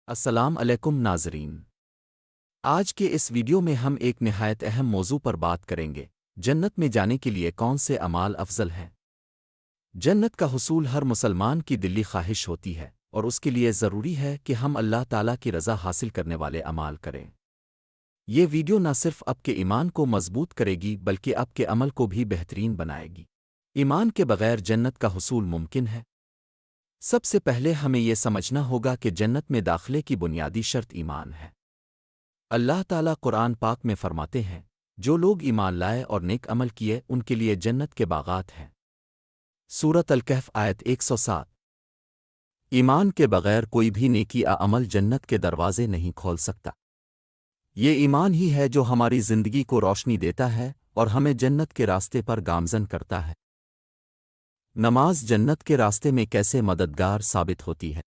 السلام علیکم ناظرین۔ آج کے اس ویڈیو میں ہم ایک نہایت اہم موضوع پر بات کریں گے: جنت میں جانے کے لیے کون سے اعمال افضل ہیں؟ جنت کا حصول ہر مسلمان کی دلی خواہش ہوتی ہے، اور اس کے لیے ضروری ہے کہ ہم اللہ تعالیٰ کی رضا حاصل کرنے والے اعمال کریں۔ یہ ویڈیو نہ صرف آپ کے ایمان کو مضبوط کرے گی بلکہ آپ کے عمل کو بھی بہترین بنائے گی۔ ایمان کے بغیر جنت کا حصول ممکن ہے؟ سب سے پہلے ہمیں یہ سمجھنا ہوگا کہ جنت میں داخلے کی بنیادی شرط ایمان ہے۔ اللہ تعالیٰ قرآن پاک میں فرماتے ہیں: جو لوگ ایمان لائے اور نیک عمل کیے ان کے لیے جنت کے باغات ہیں۔ سورۃ الکہف آیت 107۔ ایمان کے بغیر کوئی بھی نیکی عمل جنت کے دروازے نہیں کھول سکتا۔ یہ ایمان ہی ہے جو ہماری زندگی کو روشنی دیتا ہے اور ہمیں جنت کے راستے پر گامزن کرتا ہے۔ نماز جنت کے راستے میں کیسے مددگار ثابت ہوتی ہے؟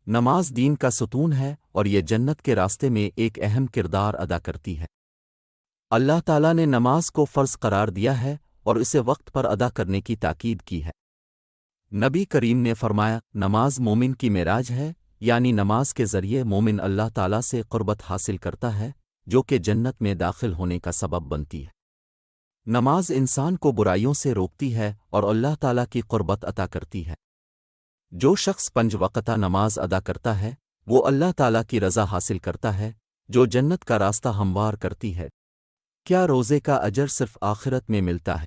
نماز دین کا ستون ہے اور یہ جنت کے راستے میں ایک اہم کردار ادا کرتی ہے۔ اللہ تعالیٰ نے نماز کو فرض قرار دیا ہے اور اسے وقت پر ادا کرنے کی تاکید کی ہے۔ نبی کریم نے فرمایا: نماز مومن کی معراج ہے، یعنی نماز کے ذریعے مومن اللہ تعالیٰ سے قربت حاصل کرتا ہے، جو کہ جنت میں داخل ہونے کا سبب بنتی ہے۔ نماز انسان کو برائیوں سے روکتی ہے اور اللہ تعالیٰ کی قربت عطا کرتی ہے۔ جو شخص 5 وقتہ نماز ادا کرتا ہے وہ اللہ تعالیٰ کی رضا حاصل کرتا ہے، جو جنت کا راستہ ہموار کرتی ہے۔ کیا روزے کا اجر صرف آخرت میں ملتا ہے؟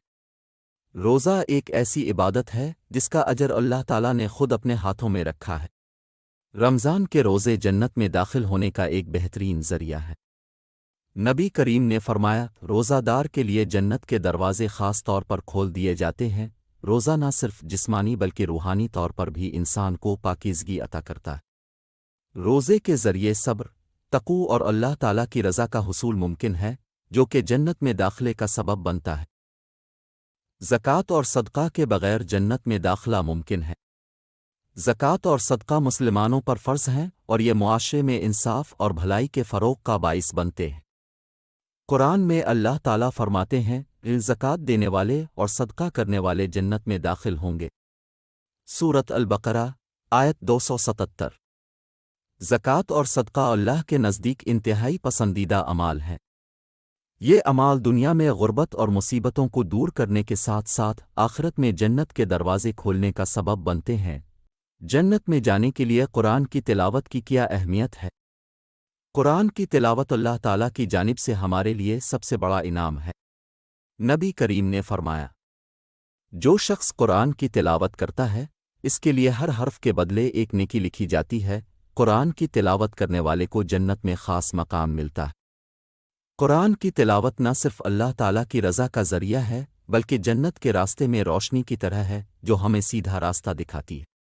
روزہ ایک ایسی عبادت ہے جس کا اجر اللہ تعالیٰ نے خود اپنے ہاتھوں میں رکھا ہے۔ رمضان کے روزے جنت میں داخل ہونے کا ایک بہترین ذریعہ ہے۔ نبی کریم نے فرمایا: روزہ دار کے لیے جنت کے دروازے خاص طور پر کھول دیے جاتے ہیں۔ روزہ نہ صرف جسمانی بلکہ روحانی طور پر بھی انسان کو پاکیزگی عطا کرتا ہے۔ روزے کے ذریعے صبر، تقوی اور اللہ تعالیٰ کی رضا کا حصول ممکن ہے، جو کہ جنت میں داخلے کا سبب بنتا ہے۔ زکوٰۃ اور صدقہ کے بغیر جنت میں داخلہ ممکن ہے۔ زکوٰۃ اور صدقہ مسلمانوں پر فرض ہیں اور یہ معاشرے میں انصاف اور بھلائی کے فروغ کا باعث بنتے ہیں۔ قرآن میں اللہ تعالیٰ فرماتے ہیں: زکوٰۃ دینے والے اور صدقہ کرنے والے جنت میں داخل ہوں گے۔ سورۃ البقرہ آیت 277۔ زکوٰۃ اور صدقہ اللہ کے نزدیک انتہائی پسندیدہ اعمال ہیں۔ یہ اعمال دنیا میں غربت اور مصیبتوں کو دور کرنے کے ساتھ ساتھ آخرت میں جنت کے دروازے کھولنے کا سبب بنتے ہیں۔ جنت میں جانے کے لیے قرآن کی تلاوت کی کیا اہمیت ہے؟ قرآن کی تلاوت اللہ تعالیٰ کی جانب سے ہمارے لیے سب سے بڑا انعام ہے۔ نبی کریم نے فرمایا: جو شخص قرآن کی تلاوت کرتا ہے اس کے لیے ہر حرف کے بدلے ایک نیکی لکھی جاتی ہے۔ قرآن کی تلاوت کرنے والے کو جنت میں خاص مقام ملتا ہے۔ قرآن کی تلاوت نہ صرف اللہ تعالیٰ کی رضا کا ذریعہ ہے بلکہ جنت کے راستے میں روشنی کی طرح ہے جو ہمیں سیدھا راستہ دکھاتی ہے۔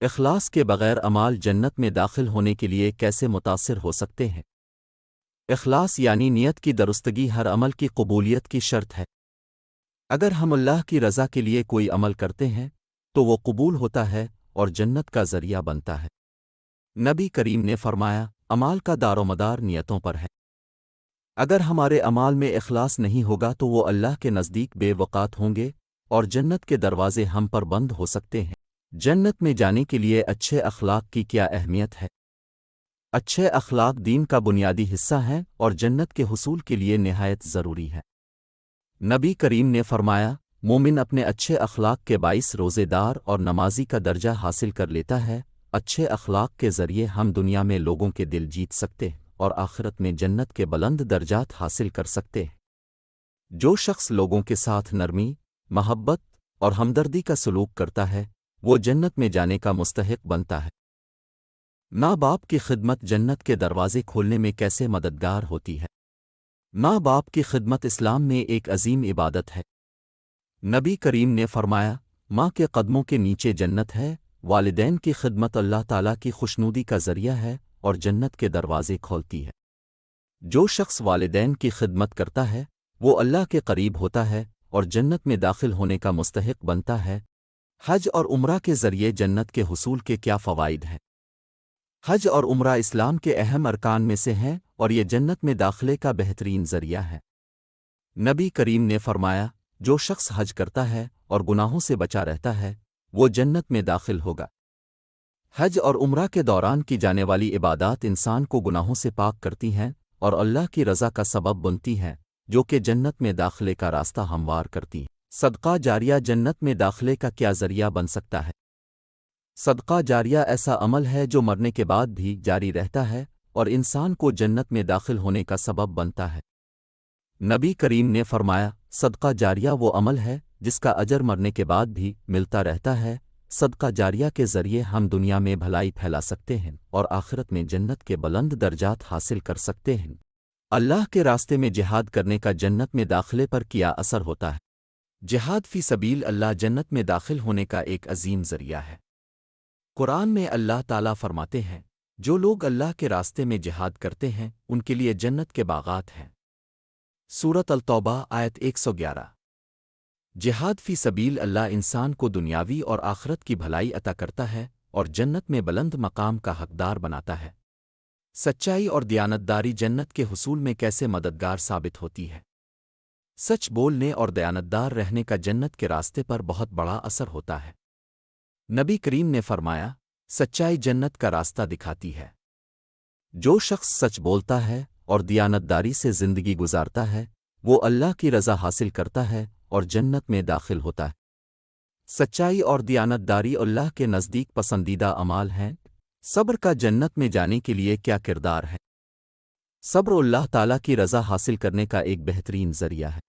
اخلاص کے بغیر اعمال جنت میں داخل ہونے کے لیے کیسے متاثر ہو سکتے ہیں؟ اخلاص یعنی نیت کی درستگی ہر عمل کی قبولیت کی شرط ہے۔ اگر ہم اللہ کی رضا کے لیے کوئی عمل کرتے ہیں تو وہ قبول ہوتا ہے اور جنت کا ذریعہ بنتا ہے۔ نبی کریم نے فرمایا: اعمال کا دار و مدار نیتوں پر ہے۔ اگر ہمارے اعمال میں اخلاص نہیں ہوگا تو وہ اللہ کے نزدیک بے وقعت ہوں گے اور جنت کے دروازے ہم پر بند ہو سکتے ہیں۔ جنت میں جانے کے لیے اچھے اخلاق کی کیا اہمیت ہے؟ اچھے اخلاق دین کا بنیادی حصہ ہیں اور جنت کے حصول کے لیے نہایت ضروری ہے۔ نبی کریم نے فرمایا: مومن اپنے اچھے اخلاق کے باعث روزے دار اور نمازی کا درجہ حاصل کر لیتا ہے۔ اچھے اخلاق کے ذریعے ہم دنیا میں لوگوں کے دل جیت سکتے ہیں اور آخرت میں جنت کے بلند درجات حاصل کر سکتے ہیں۔ جو شخص لوگوں کے ساتھ نرمی، محبت اور ہمدردی کا سلوک کرتا ہے وہ جنت میں جانے کا مستحق بنتا ہے۔ ماں باپ کی خدمت جنت کے دروازے کھولنے میں کیسے مددگار ہوتی ہے؟ ماں باپ کی خدمت اسلام میں ایک عظیم عبادت ہے۔ نبی کریم نے فرمایا: ماں کے قدموں کے نیچے جنت ہے۔ والدین کی خدمت اللہ تعالیٰ کی خوشنودی کا ذریعہ ہے اور جنت کے دروازے کھولتی ہے۔ جو شخص والدین کی خدمت کرتا ہے وہ اللہ کے قریب ہوتا ہے اور جنت میں داخل ہونے کا مستحق بنتا ہے۔ حج اور عمرہ کے ذریعے جنت کے حصول کے کیا فوائد ہیں؟ حج اور عمرہ اسلام کے اہم ارکان میں سے ہیں اور یہ جنت میں داخلے کا بہترین ذریعہ ہے۔ نبی کریم نے فرمایا: جو شخص حج کرتا ہے اور گناہوں سے بچا رہتا ہے وہ جنت میں داخل ہوگا۔ حج اور عمرہ کے دوران کی جانے والی عبادات انسان کو گناہوں سے پاک کرتی ہیں اور اللہ کی رضا کا سبب بنتی ہیں، جو کہ جنت میں داخلے کا راستہ ہموار کرتی ہیں۔ صدقہ جاریہ جنت میں داخلے کا کیا ذریعہ بن سکتا ہے؟ صدقہ جاریہ ایسا عمل ہے جو مرنے کے بعد بھی جاری رہتا ہے اور انسان کو جنت میں داخل ہونے کا سبب بنتا ہے۔ نبی کریم نے فرمایا، صدقہ جاریہ وہ عمل ہے جس کا اجر مرنے کے بعد بھی ملتا رہتا ہے۔ صدقہ جاریہ کے ذریعے ہم دنیا میں بھلائی پھیلا سکتے ہیں اور آخرت میں جنت کے بلند درجات حاصل کر سکتے ہیں۔ اللہ کے راستے میں جہاد کرنے کا جنت میں داخلے پر کیا اثر ہوتا ہے؟ جہاد فی سبیل اللہ جنت میں داخل ہونے کا ایک عظیم ذریعہ ہے۔ قرآن میں اللہ تعالیٰ فرماتے ہیں، جو لوگ اللہ کے راستے میں جہاد کرتے ہیں ان کے لیے جنت کے باغات ہیں۔ سورۃ التوبہ آیت 111۔ جہاد فی سبیل اللہ انسان کو دنیاوی اور آخرت کی بھلائی عطا کرتا ہے اور جنت میں بلند مقام کا حقدار بناتا ہے۔ سچائی اور دیانتداری جنت کے حصول میں کیسے مددگار ثابت ہوتی ہے؟ سچ بولنے اور دیانتدار رہنے کا جنت کے راستے پر بہت بڑا اثر ہوتا ہے۔ نبی کریم نے فرمایا، سچائی جنت کا راستہ دکھاتی ہے۔ جو شخص سچ بولتا ہے اور دیانتداری سے زندگی گزارتا ہے وہ اللہ کی رضا حاصل کرتا ہے اور جنت میں داخل ہوتا ہے۔ سچائی اور دیانتداری اللہ کے نزدیک پسندیدہ اعمال ہیں۔ صبر کا جنت میں جانے کے لیے کیا کردار ہے؟ صبر اللہ تعالیٰ کی رضا حاصل کرنے کا ایک بہترین ذریعہ ہے۔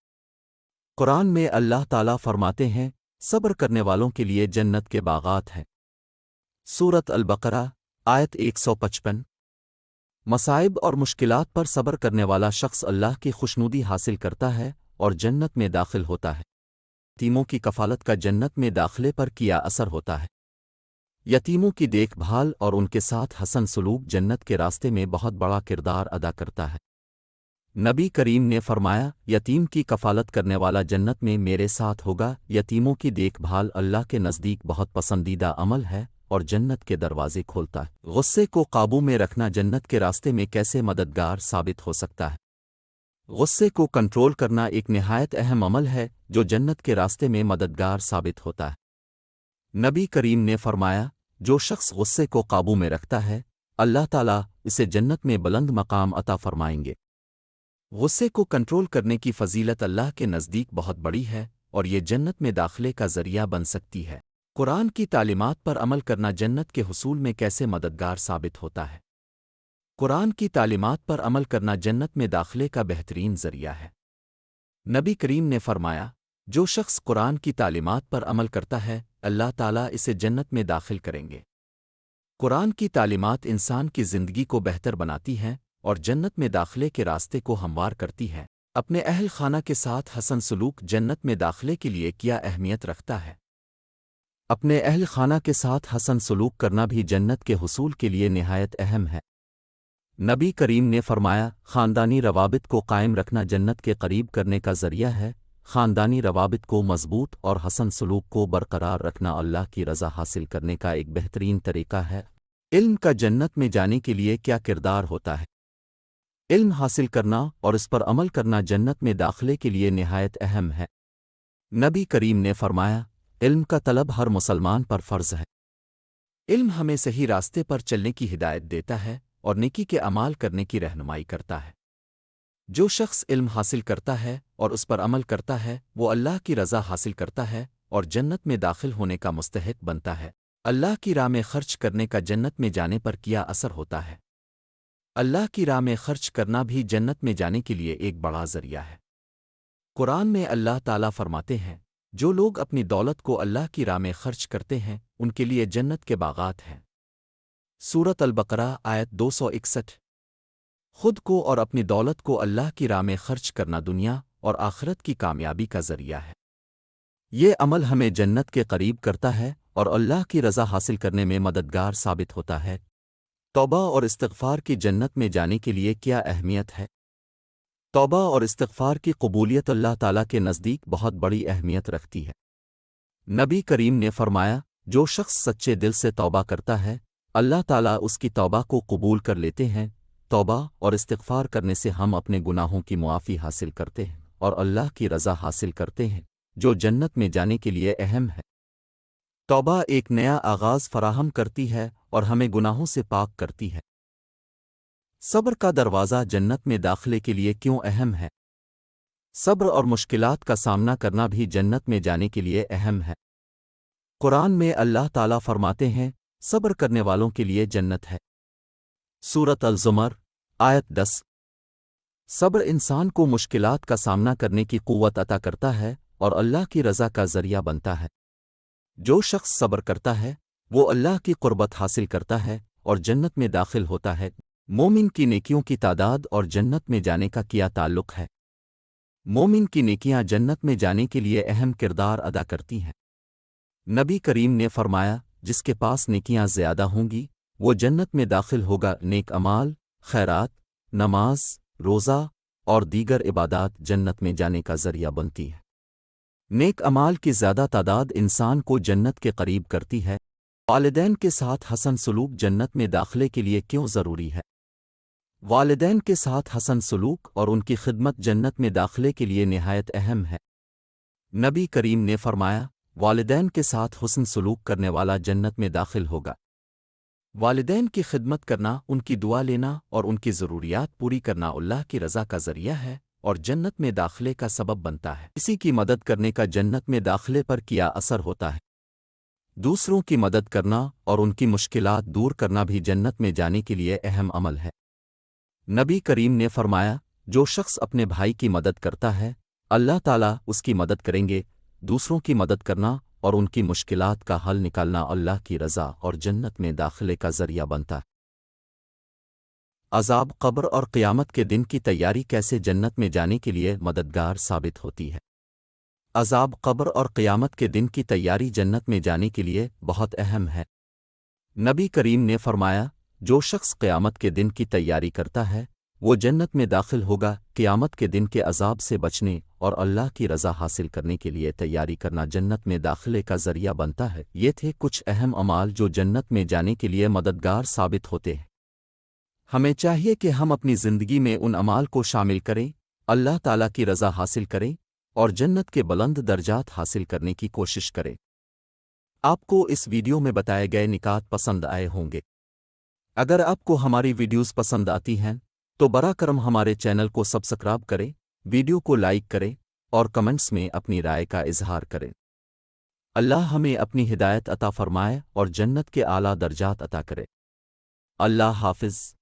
قرآن میں اللہ تعالیٰ فرماتے ہیں، صبر کرنے والوں کے لیے جنت کے باغات ہیں۔ سورۃ البقرہ آیت 155۔ مصائب اور مشکلات پر صبر کرنے والا شخص اللہ کی خوشنودی حاصل کرتا ہے اور جنت میں داخل ہوتا ہے۔ یتیموں کی کفالت کا جنت میں داخلے پر کیا اثر ہوتا ہے؟ یتیموں کی دیکھ بھال اور ان کے ساتھ حسن سلوک جنت کے راستے میں بہت بڑا کردار ادا کرتا ہے۔ نبی کریم نے فرمایا، یتیم کی کفالت کرنے والا جنت میں میرے ساتھ ہوگا۔ یتیموں کی دیکھ بھال اللہ کے نزدیک بہت پسندیدہ عمل ہے اور جنت کے دروازے کھولتا ہے۔ غصے کو قابو میں رکھنا جنت کے راستے میں کیسے مددگار ثابت ہو سکتا ہے؟ غصے کو کنٹرول کرنا ایک نہایت اہم عمل ہے جو جنت کے راستے میں مددگار ثابت ہوتا ہے۔ نبی کریم نے فرمایا، جو شخص غصے کو قابو میں رکھتا ہے اللہ تعالیٰ اسے جنت میں بلند مقام عطا فرمائیں گے۔ غصے کو کنٹرول کرنے کی فضیلت اللہ کے نزدیک بہت بڑی ہے اور یہ جنت میں داخلے کا ذریعہ بن سکتی ہے۔ قرآن کی تعلیمات پر عمل کرنا جنت کے حصول میں کیسے مددگار ثابت ہوتا ہے؟ قرآن کی تعلیمات پر عمل کرنا جنت میں داخلے کا بہترین ذریعہ ہے۔ نبی کریم نے فرمایا، جو شخص قرآن کی تعلیمات پر عمل کرتا ہے اللہ تعالیٰ اسے جنت میں داخل کریں گے۔ قرآن کی تعلیمات انسان کی زندگی کو بہتر بناتی ہیں اور جنت میں داخلے کے راستے کو ہموار کرتی ہے۔ اپنے اہل خانہ کے ساتھ حسن سلوک جنت میں داخلے کے لیے کیا اہمیت رکھتا ہے؟ اپنے اہل خانہ کے ساتھ حسن سلوک کرنا بھی جنت کے حصول کے لیے نہایت اہم ہے۔ نبی کریم نے فرمایا، خاندانی روابط کو قائم رکھنا جنت کے قریب کرنے کا ذریعہ ہے۔ خاندانی روابط کو مضبوط اور حسن سلوک کو برقرار رکھنا اللہ کی رضا حاصل کرنے کا ایک بہترین طریقہ ہے۔ علم کا جنت میں جانے کے لیے کیا کردار ہوتا ہے؟ علم حاصل کرنا اور اس پر عمل کرنا جنت میں داخلے کے لیے نہایت اہم ہے۔ نبی کریم نے فرمایا، علم کا طلب ہر مسلمان پر فرض ہے۔ علم ہمیں صحیح راستے پر چلنے کی ہدایت دیتا ہے اور نیکی کے اعمال کرنے کی رہنمائی کرتا ہے۔ جو شخص علم حاصل کرتا ہے اور اس پر عمل کرتا ہے وہ اللہ کی رضا حاصل کرتا ہے اور جنت میں داخل ہونے کا مستحق بنتا ہے۔ اللہ کی راہ میں خرچ کرنے کا جنت میں جانے پر کیا اثر ہوتا ہے؟ اللہ کی راہ میں خرچ کرنا بھی جنت میں جانے کے لیے ایک بڑا ذریعہ ہے۔ قرآن میں اللہ تعالیٰ فرماتے ہیں، جو لوگ اپنی دولت کو اللہ کی راہ میں خرچ کرتے ہیں ان کے لیے جنت کے باغات ہیں۔ سورۃ البقرہ آیت 261۔ خود کو اور اپنی دولت کو اللہ کی راہ میں خرچ کرنا دنیا اور آخرت کی کامیابی کا ذریعہ ہے۔ یہ عمل ہمیں جنت کے قریب کرتا ہے اور اللہ کی رضا حاصل کرنے میں مددگار ثابت ہوتا ہے۔ توبہ اور استغفار کی جنت میں جانے کے لیے کیا اہمیت ہے؟ توبہ اور استغفار کی قبولیت اللہ تعالیٰ کے نزدیک بہت بڑی اہمیت رکھتی ہے۔ نبی کریم نے فرمایا، جو شخص سچے دل سے توبہ کرتا ہے اللہ تعالیٰ اس کی توبہ کو قبول کر لیتے ہیں۔ توبہ اور استغفار کرنے سے ہم اپنے گناہوں کی معافی حاصل کرتے ہیں اور اللہ کی رضا حاصل کرتے ہیں، جو جنت میں جانے کے لیے اہم ہے۔ توبہ ایک نیا آغاز فراہم کرتی ہے اور ہمیں گناہوں سے پاک کرتی ہے۔ صبر کا دروازہ جنت میں داخلے کے لیے کیوں اہم ہے؟ صبر اور مشکلات کا سامنا کرنا بھی جنت میں جانے کے لیے اہم ہے۔ قرآن میں اللہ تعالیٰ فرماتے ہیں، صبر کرنے والوں کے لیے جنت ہے۔ سورۃ الزمر، آیت 10۔ صبر انسان کو مشکلات کا سامنا کرنے کی قوت عطا کرتا ہے اور اللہ کی رضا کا ذریعہ بنتا ہے۔ جو شخص صبر کرتا ہے وہ اللہ کی قربت حاصل کرتا ہے اور جنت میں داخل ہوتا ہے۔ مومن کی نیکیوں کی تعداد اور جنت میں جانے کا کیا تعلق ہے؟ مومن کی نیکیاں جنت میں جانے کے لیے اہم کردار ادا کرتی ہیں۔ نبی کریم نے فرمایا، جس کے پاس نیکیاں زیادہ ہوں گی وہ جنت میں داخل ہوگا۔ نیک اعمال، خیرات، نماز، روزہ اور دیگر عبادات جنت میں جانے کا ذریعہ بنتی ہیں۔ نیک اعمال کی زیادہ تعداد انسان کو جنت کے قریب کرتی ہے۔ والدین کے ساتھ حسن سلوک جنت میں داخلے کے لیے کیوں ضروری ہے؟ والدین کے ساتھ حسن سلوک اور ان کی خدمت جنت میں داخلے کے لیے نہایت اہم ہے۔ نبی کریم نے فرمایا، والدین کے ساتھ حسن سلوک کرنے والا جنت میں داخل ہوگا۔ والدین کی خدمت کرنا، ان کی دعا لینا اور ان کی ضروریات پوری کرنا اللہ کی رضا کا ذریعہ ہے اور جنت میں داخلے کا سبب بنتا ہے۔ کسی کی مدد کرنے کا جنت میں داخلے پر کیا اثر ہوتا ہے؟ دوسروں کی مدد کرنا اور ان کی مشکلات دور کرنا بھی جنت میں جانے کے لیے اہم عمل ہے۔ نبی کریم نے فرمایا، جو شخص اپنے بھائی کی مدد کرتا ہے اللہ تعالیٰ اس کی مدد کریں گے۔ دوسروں کی مدد کرنا اور ان کی مشکلات کا حل نکالنا اللہ کی رضا اور جنت میں داخلے کا ذریعہ بنتا ہے۔ عذاب قبر اور قیامت کے دن کی تیاری کیسے جنت میں جانے کے لیے مددگار ثابت ہوتی ہے؟ عذاب قبر اور قیامت کے دن کی تیاری جنت میں جانے کے لیے بہت اہم ہے۔ نبی کریم نے فرمایا، جو شخص قیامت کے دن کی تیاری کرتا ہے وہ جنت میں داخل ہوگا۔ قیامت کے دن کے عذاب سے بچنے اور اللہ کی رضا حاصل کرنے کے لیے تیاری کرنا جنت میں داخلے کا ذریعہ بنتا ہے۔ یہ تھے کچھ اہم اعمال جو جنت میں جانے کے لیے مددگار ثابت ہوتے ہیں۔ ہمیں چاہیے کہ ہم اپنی زندگی میں ان اعمال کو شامل کریں، اللہ تعالیٰ کی رضا حاصل کریں اور جنت کے بلند درجات حاصل کرنے کی کوشش کریں۔ آپ کو اس ویڈیو میں بتائے گئے نکات پسند آئے ہوں گے۔ اگر آپ کو ہماری ویڈیوز پسند آتی ہیں تو براہ کرم ہمارے چینل کو سبسکرائب کریں، ویڈیو کو لائک کریں اور کمنٹس میں اپنی رائے کا اظہار کریں۔ اللہ ہمیں اپنی ہدایت عطا فرمائے اور جنت کے اعلیٰ درجات عطا کرے۔ اللہ حافظ۔